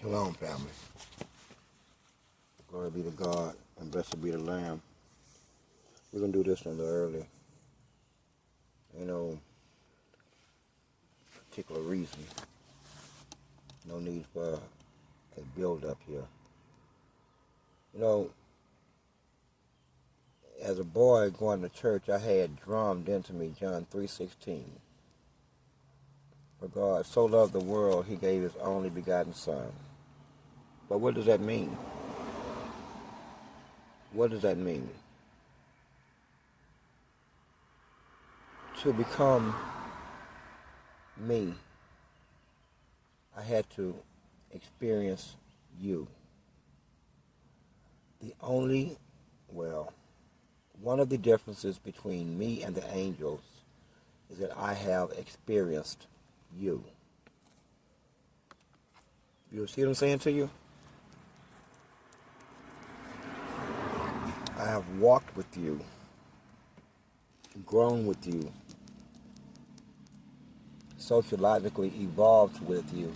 Shalom, family. Glory be to God and blessed be the Lamb. We're going to do this a little early. Ain't no particular reason. No need for a build up here. You know, as a boy going to church, I had drummed into me John 3:16. For God so loved the world, he gave his only begotten Son. But what does that mean? What does that mean? To become me, I had to experience you. One of the differences between me and the angels is that I have experienced you. You see what I'm saying to you? I have walked with you, grown with you, sociologically evolved with you.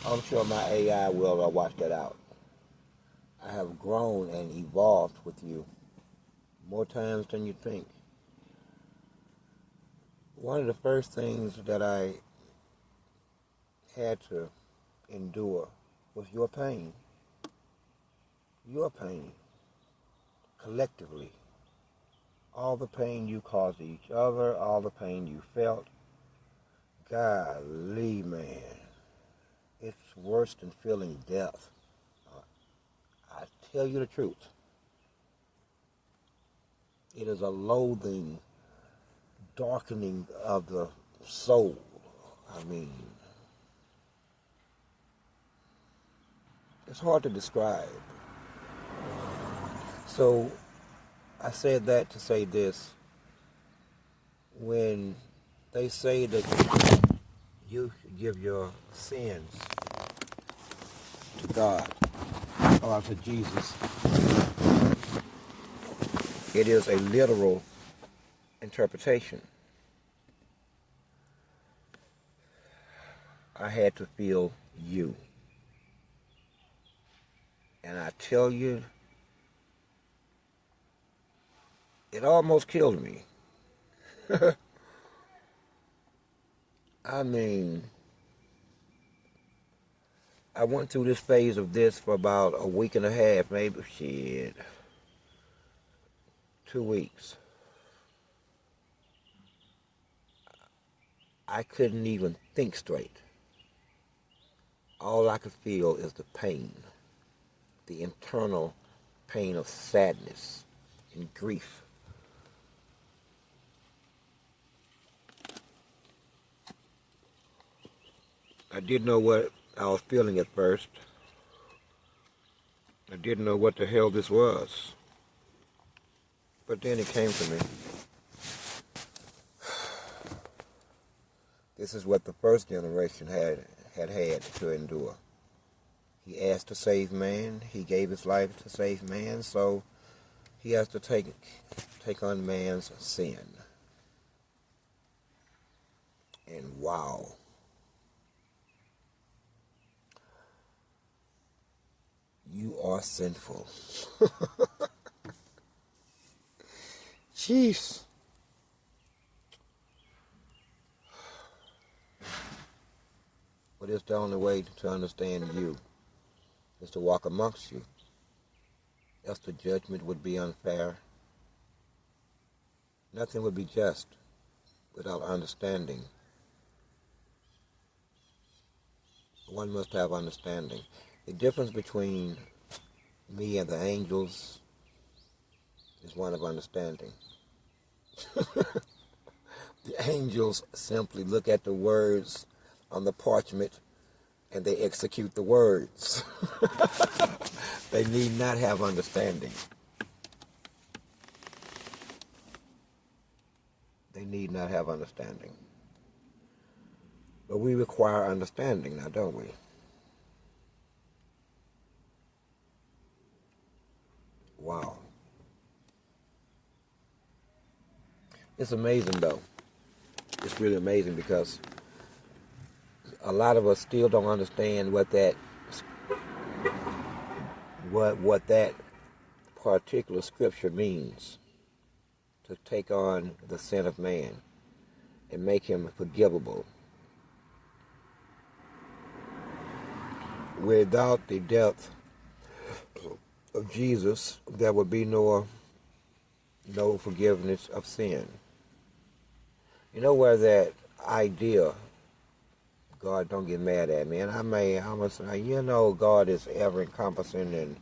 I'm sure my AI will watch that out. I have grown and evolved with you more times than you think. One of the first things that I had to endure was your pain. Your pain. Collectively. All the pain you caused each other, all the pain you felt. Golly, man. It's worse than feeling death. I tell you the truth. It is a loathing, darkening of the soul. I mean, it's hard to describe. So, I said that to say this. When they say that you should give your sins to God or to Jesus, it is a literal interpretation. I had to feel you. And I tell you, it almost killed me. I mean, I went through this phase of this for about a week and a half, maybe, 2 weeks. I couldn't even think straight. All I could feel is the pain, the internal pain of sadness and grief. I didn't know what I was feeling at first. I didn't know what the hell this was. But then it came to me. This is what the first generation had to endure. He asked to save man. He gave his life to save man. So he has to take on man's sin. And wow. You are sinful. Jeez. But it's the only way to understand you is to walk amongst you. Else the judgment would be unfair. Nothing would be just without understanding. One must have understanding. The difference between me and the angels is one of understanding. The angels simply look at the words on the parchment and they execute the words. They need not have understanding. They need not have understanding. But we require understanding now, don't we? It's amazing, though. It's really amazing because a lot of us still don't understand what that particular scripture means, to take on the sin of man and make him forgivable. Without the death of Jesus, there would be no forgiveness of sin. You know where that idea, God don't get mad at me, and I'm gonna say, God is ever encompassing and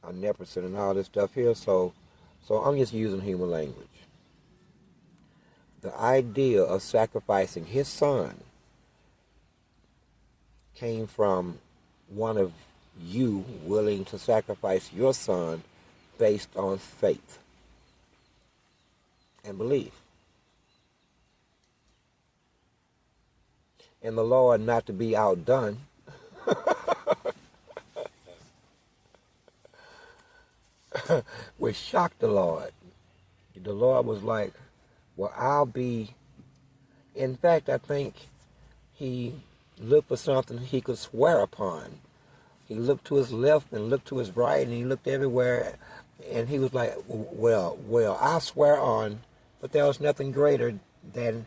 omnipotent and all this stuff here, so I'm just using human language. The idea of sacrificing his son came from one of you willing to sacrifice your son based on faith and belief. And the Lord, not to be outdone, which shocked the Lord. The Lord was like, well, I'll be... In fact, I think he looked for something he could swear upon. He looked to his left and looked to his right, and he looked everywhere, and he was like, well, I swear on, but there was nothing greater than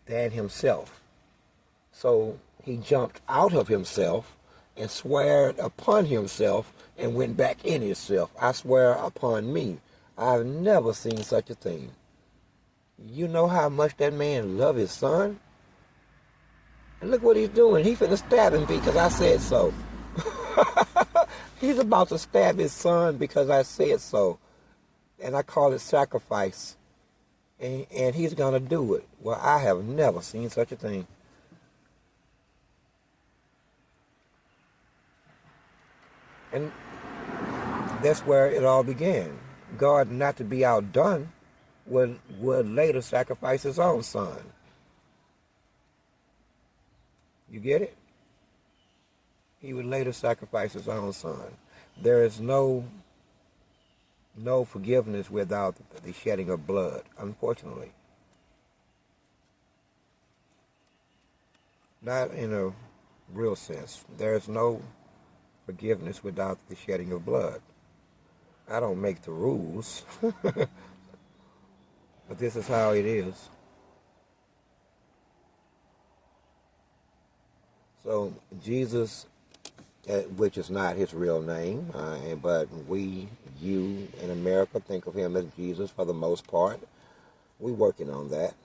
himself. So he jumped out of himself and swore upon himself and went back in himself. I swear upon me. I've never seen such a thing. You know how much that man loved his son? And look what he's doing. He's finna stab him because I said so. He's about to stab his son because I said so. And I call it sacrifice. And he's going to do it. Well, I have never seen such a thing. And that's where it all began. God, not to be outdone, would later sacrifice his own son. You get it? He would later sacrifice his own son. There is no forgiveness without the shedding of blood, unfortunately. Not in a real sense. There is no forgiveness without the shedding of blood. I don't make the rules, but this is how it is. So Jesus, which is not his real name, but you in America think of him as Jesus for the most part. We're working on that.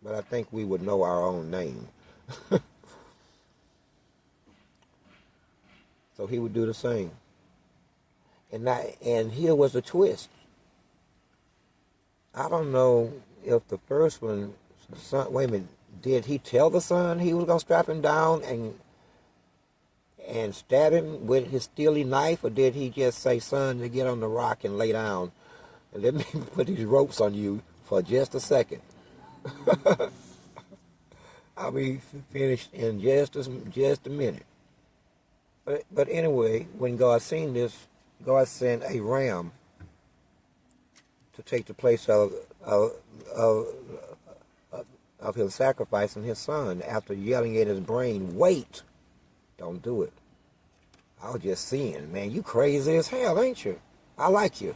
But I think we would know our own name. So he would do the same. And here was a twist. I don't know if the first one, the son, wait a minute, did he tell the son he was going to strap him down and stab him with his steely knife, or did he just say, son, to get on the rock and lay down and let me put these ropes on you for just a second? I'll be finished in just a minute. But anyway, when God seen this, God sent a ram to take the place of him sacrificing his son after yelling at his brain, wait, don't do it. I was just seeing, man, you crazy as hell, ain't you? I like you.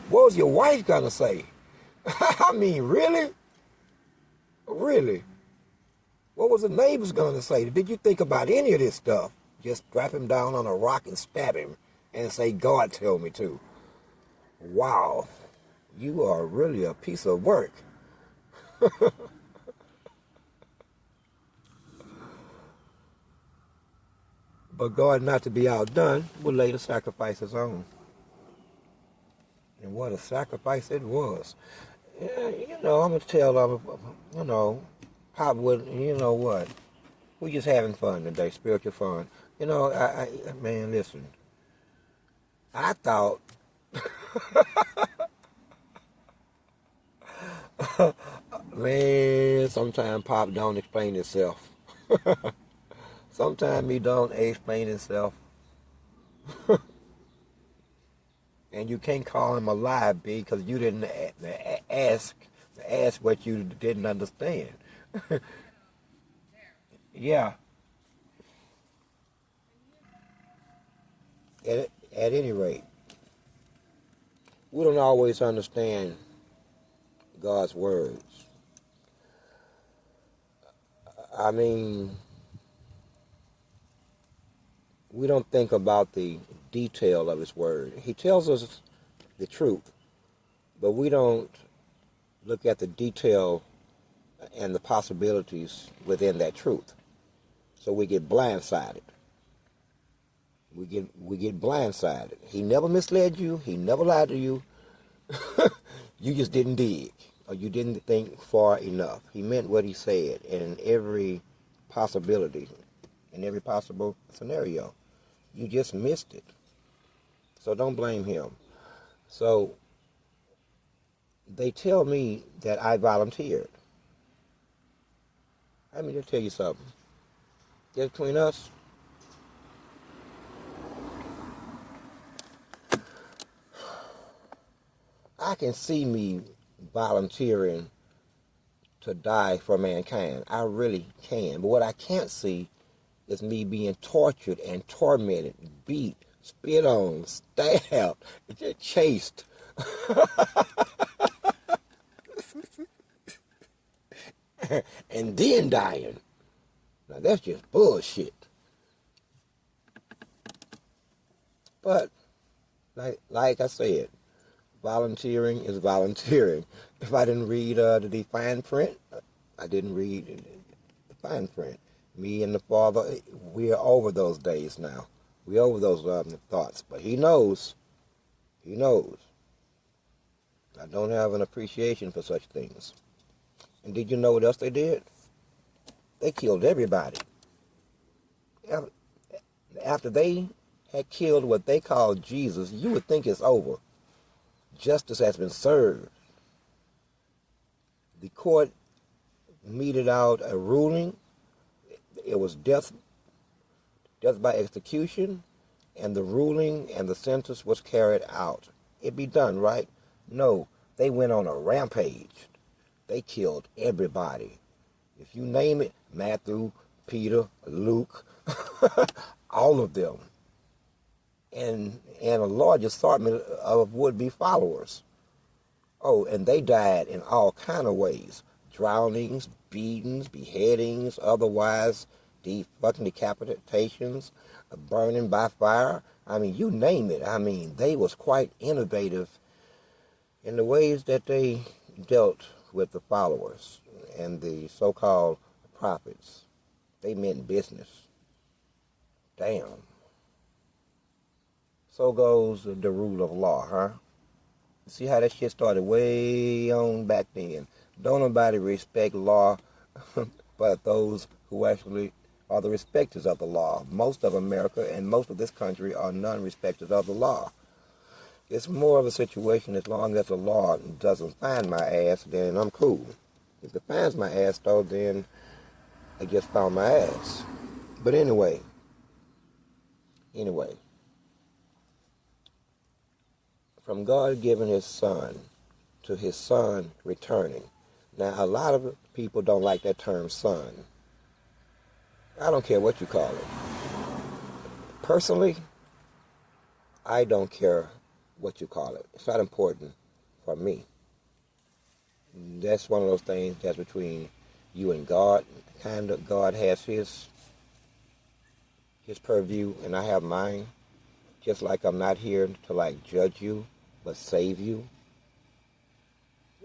What was your wife gonna say? I mean, really? Really? What was the neighbors gonna say? Did you think about any of this stuff? Just strap him down on a rock and stab him and say, God told me to. Wow, you are really a piece of work. But God, not to be outdone, would later sacrifice his own. And what a sacrifice it was. I'm going to tell, Pop would, you know what? We're just having fun today, spiritual fun. Man, listen. I thought, man, sometimes Pop don't explain itself. Sometimes he don't explain himself. And you can't call him a lie, B, because you didn't ask what you didn't understand. Yeah. At any rate, we don't always understand God's words. I mean, we don't think about the detail of his word. He tells us the truth, but we don't look at the detail and the possibilities within that truth. So we get blindsided. We get blindsided. He never misled you. He never lied to you. You just didn't dig, or you didn't think far enough. He meant what he said in every possibility, in every possible scenario. You just missed it. So don't blame him. So they tell me that I volunteered. Let me just tell you something. Just between us, I can see me volunteering to die for mankind. I really can. But what I can't see is me being tortured and tormented, beat, spit on, stabbed, chased, and then dying. Now that's just bullshit. But like I said, volunteering is volunteering. If I didn't read the fine print, I didn't read the fine print. Me and the Father, we're over those days now. We're over those thoughts. But he knows. He knows. I don't have an appreciation for such things. And did you know what else they did? They killed everybody. After they had killed what they called Jesus, you would think it's over. Justice has been served. The court meted out a ruling. It was death by execution, and the ruling and the sentence was carried out. It be done, right? No, they went on a rampage. They killed everybody. If you name it, Matthew, Peter, Luke, all of them. And a large assortment of would-be followers. Oh, and they died in all kind of ways. Drownings, beatings, beheadings, otherwise fucking decapitations, burning by fire. I mean, you name it. I mean, they was quite innovative in the ways that they dealt with the followers and the so-called prophets. They meant business. Damn. So goes the rule of law, huh? See how that shit started way on back then. Don't nobody respect law but those who actually are the respecters of the law. Most of America and most of this country are non-respecters of the law. It's more of a situation as long as the law doesn't find my ass, then I'm cool. If it finds my ass, though, then I just found my ass. But anyway, from God giving his son to his son returning. Now, a lot of people don't like that term son. I don't care what you call it. Personally, I don't care what you call it. It's not important for me. That's one of those things that's between you and God. Kind of God has his purview and I have mine. Just like I'm not here to like judge you, but save you.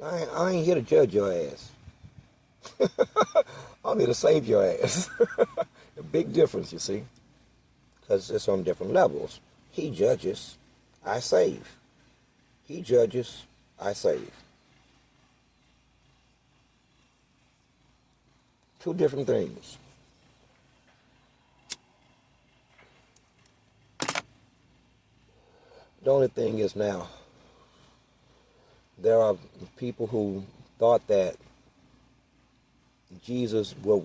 I ain't here to judge your ass. I'm here to save your ass. A big difference, you see. Because it's on different levels. He judges, I save. He judges, I save. Two different things. The only thing is now, there are people who thought that Jesus will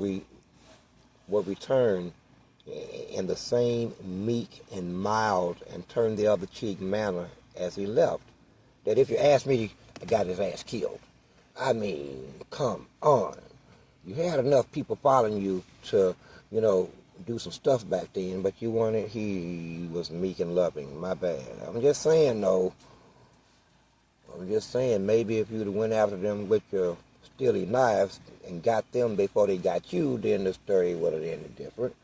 return in the same meek and mild and turn the other cheek manner as he left. That if you ask me, I got his ass killed. I mean, come on. You had enough people following you to, do some stuff back then, but he was meek and loving. My bad. I'm just saying, though. I'm just saying, maybe if you'd have went after them with your steely knives and got them before they got you, then the story would have ended different.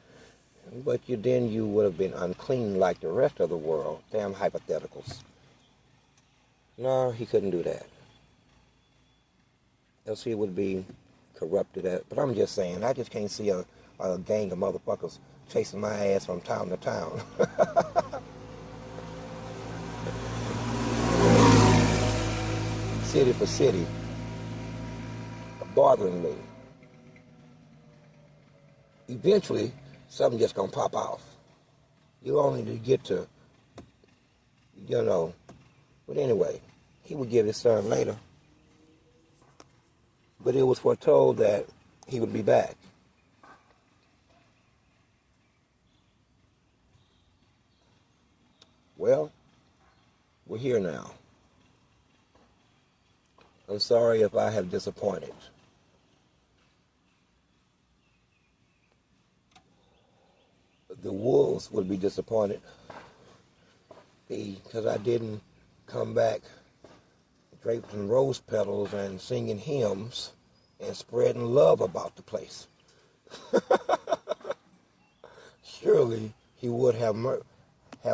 But you would have been unclean like the rest of the world. Damn hypotheticals. No, he couldn't do that. Else he would be corrupted. But I'm just saying, I just can't see a gang of motherfuckers chasing my ass from town to town. City for city, bothering me. Eventually, something just gonna pop off. You only get to, But anyway, he would give his son later. But it was foretold that he would be back. Well, we're here now. I'm sorry if I have disappointed. The wolves would be disappointed because I didn't come back draped in rose petals and singing hymns and spreading love about the place. Surely he would have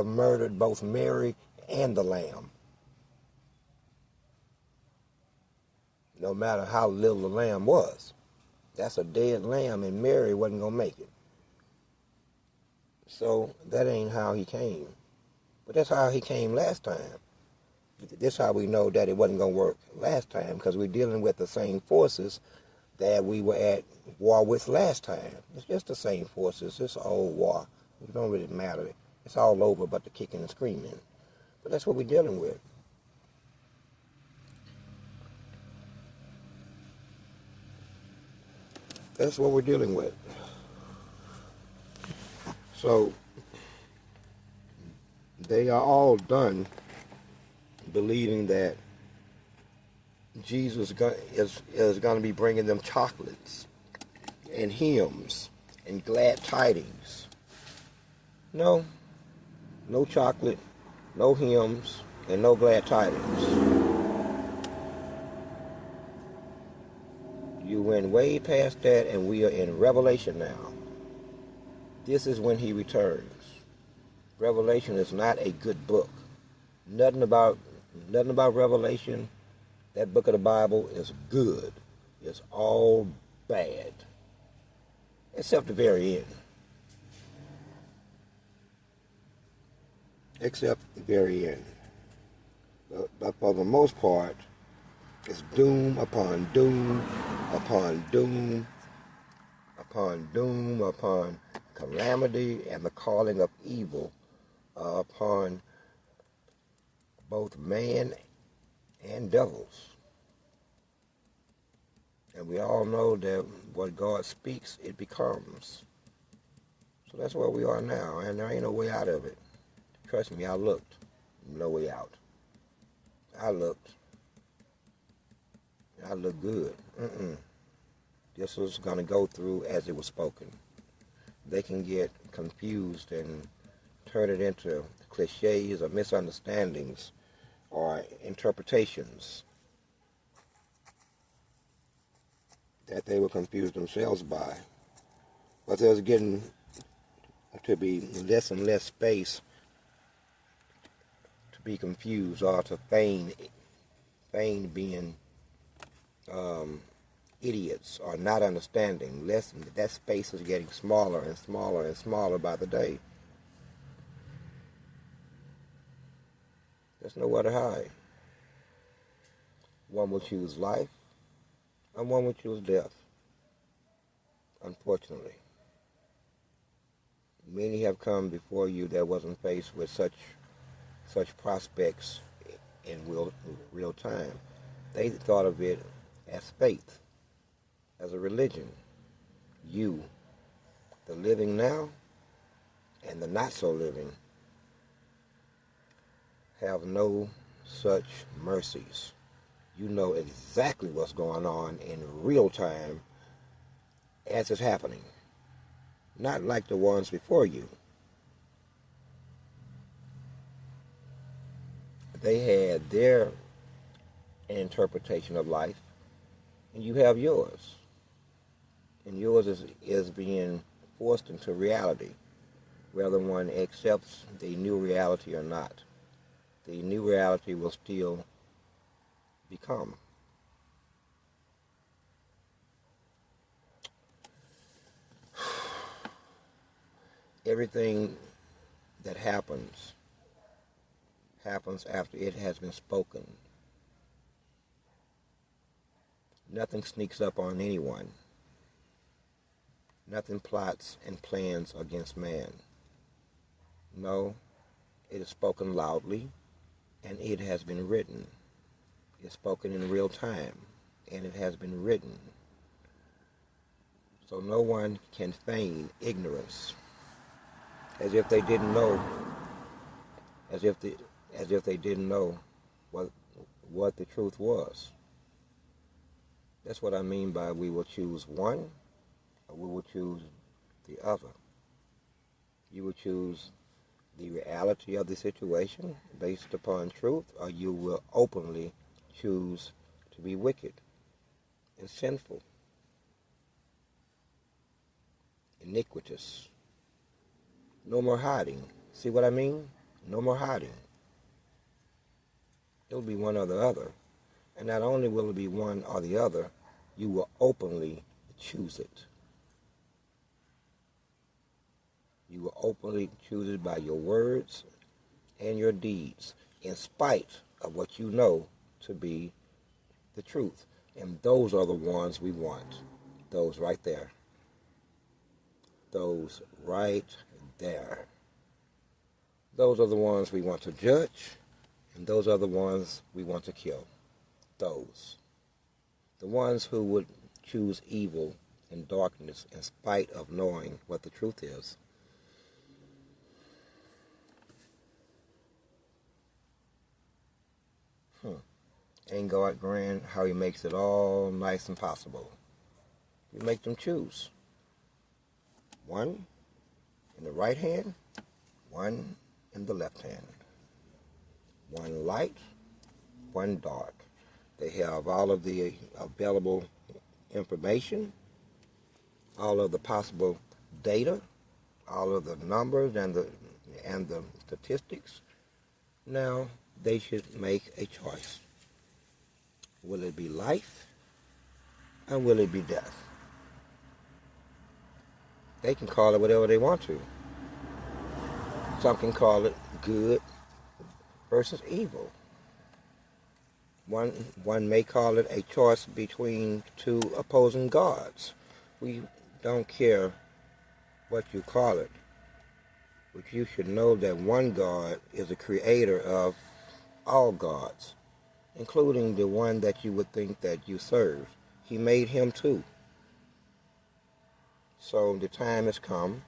murdered both Mary and the lamb. No matter how little the lamb was. That's a dead lamb, and Mary wasn't going to make it. So that ain't how he came. But that's how he came last time. This is how we know that it wasn't going to work last time, because we're dealing with the same forces that we were at war with last time. It's just the same forces. It's an old war. It don't really matter. It's all over but the kicking and screaming. But that's what we're dealing with. That's what we're dealing with. So they are all done believing that Jesus is going to be bringing them chocolates and hymns and glad tidings. No chocolate, no hymns, and no glad tidings. You went way past that, and we are in Revelation now. This is when he returns. Revelation is not a good book. Nothing about Revelation, that book of the Bible, is good. It's all bad. Except the very end. Except the very end. But for the most part, it's doom upon doom upon doom upon doom upon calamity and the calling of evil upon both man and devils. And we all know that what God speaks, it becomes. So that's where we are now, and there ain't no way out of it. Trust me, I looked. No way out. I looked. I look good. This was going to go through as it was spoken. They can get confused and turn it into cliches or misunderstandings or interpretations that they will confuse themselves by. But there's getting to be less and less space to be confused or to feign being idiots or not understanding. That space is getting smaller and smaller and smaller by the day. There's nowhere to hide. One will choose life, and one will choose death. Unfortunately. Many have come before you that wasn't faced with such prospects in real time. They thought of it as faith, as a religion. You, the living now, and the not so living, have no such mercies. You know exactly what's going on in real time as it's happening. Not like the ones before you. They had their interpretation of life, and you have yours. And yours is being forced into reality, whether one accepts the new reality or not. The new reality will still become. Everything that happens after it has been spoken. Nothing sneaks up on anyone. Nothing plots and plans against man. No, it is spoken loudly, and it has been written. It's spoken in real time, and it has been written. So no one can feign ignorance, as if they didn't know, as if they didn't know what the truth was. That's what I mean by we will choose one, or we will choose the other. You will choose the reality of the situation based upon truth, or you will openly choose to be wicked and sinful, iniquitous. No more hiding. See what I mean? No more hiding. It'll be one or the other. And not only will it be one or the other, you will openly choose it. You will openly choose it by your words and your deeds, in spite of what you know to be the truth. And those are the ones we want. Those right there. Those right there. Those are the ones we want to judge, and those are the ones we want to kill. Those. The ones who would choose evil and darkness in spite of knowing what the truth is. Ain't God grand how he makes it all nice and possible. You make them choose. One in the right hand, one in the left hand. One light, one dark. They have all of the available information, all of the possible data, all of the numbers and the statistics. Now they should make a choice. Will it be life, or will it be death? They can call it whatever they want to. Some can call it good versus evil. One may call it a choice between two opposing gods. We don't care what you call it, but you should know that one God is the creator of all gods, including the one that you would think that you serve. He made him too. So the time has come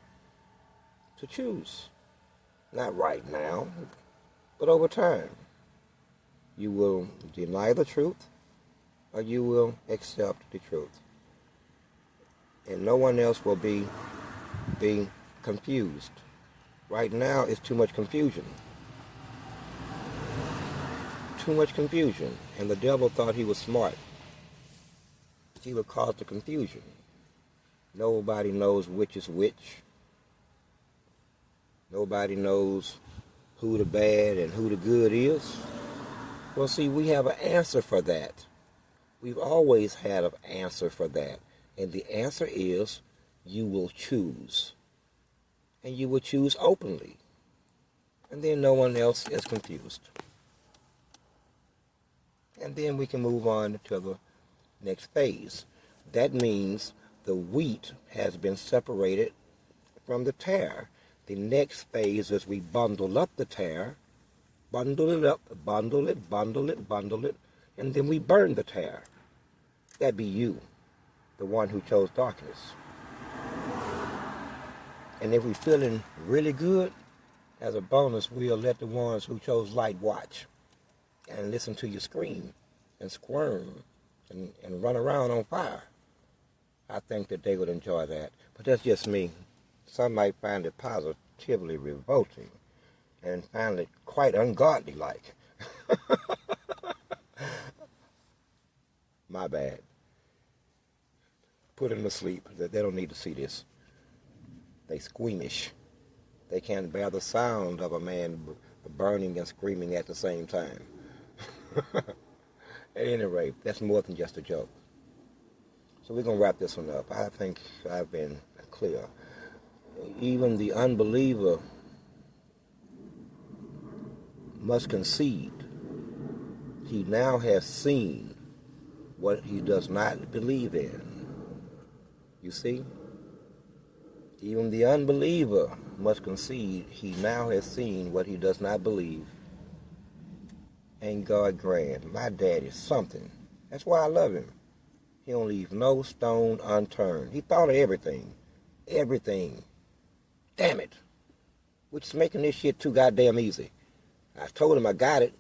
to choose. Not right now, but over time. You will deny the truth, or you will accept the truth. And no one else will be confused. Right now, it's too much confusion. Too much confusion. And the devil thought he was smart. He would cause the confusion. Nobody knows which is which. Nobody knows who the bad and who the good is. Well, see, we have an answer for that. We've always had an answer for that. And the answer is you will choose. And you will choose openly. And then no one else is confused. And then we can move on to the next phase. That means the wheat has been separated from the tare. The next phase is we bundle up the tare, bundle it up, bundle it, and then we burn the tare. That'd be you, the one who chose darkness. And if we're feeling really good, As a bonus, we'll let the ones who chose light watch and listen to you scream and squirm and run around on fire. I think that they would enjoy that. But that's just me. Some might find it positively revolting and find it quite ungodly-like. My bad. Put them to sleep. They don't need to see this. They squeamish. They can't bear the sound of a man burning and screaming at the same time. At any rate, that's more than just a joke. So we're going to wrap this one up. I think I've been clear. Even the unbeliever must concede. He now has seen what he does not believe in. You see? Even the unbeliever must concede he now has seen what he does not believe. Ain't God grand? My daddy's something. That's why I love him. He don't leave no stone unturned. He thought of everything. Everything. Damn it. Which is making this shit too goddamn easy. I told him I got it.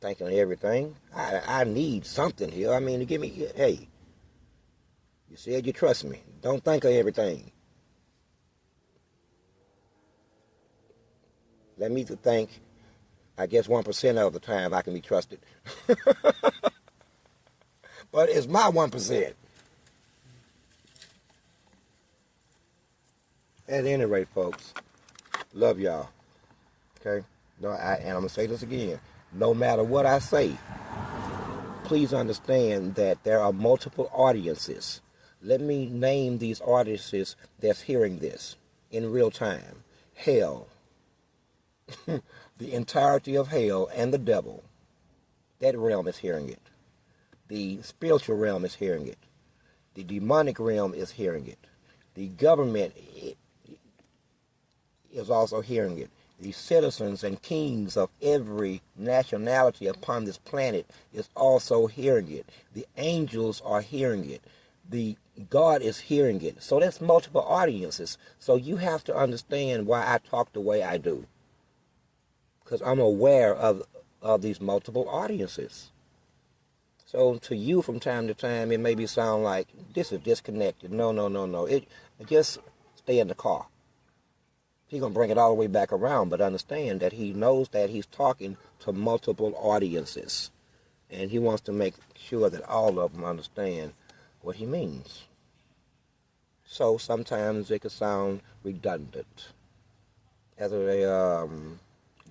Thinking of everything. I need something here. I mean, to give me, hey, you said you trust me. Don't think of everything. Let me think, I guess 1% of the time I can be trusted. But it's my 1%. At any rate, folks, love y'all. Okay? No, and I'm going to say this again. No matter what I say, please understand that there are multiple audiences. Let me name these audiences that's hearing this in real time. Hell. The entirety of hell and the devil. That realm is hearing it. The spiritual realm is hearing it. The demonic realm is hearing it. The government is also hearing it. The citizens and kings of every nationality upon this planet is also hearing it. The angels are hearing it. The God is hearing it. So that's multiple audiences. So you have to understand why I talk the way I do. Because I'm aware of these multiple audiences. So to you from time to time, it maybe sound like this is disconnected. No. It just stay in the car. He's going to bring it all the way back around, but understand that he knows that he's talking to multiple audiences. And he wants to make sure that all of them understand what he means. So sometimes it can sound redundant as a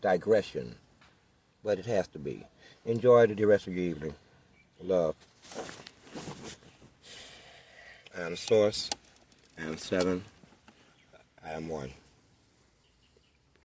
digression, but it has to be. Enjoy the rest of your evening. Love. I am Source. I am 7. I am 1.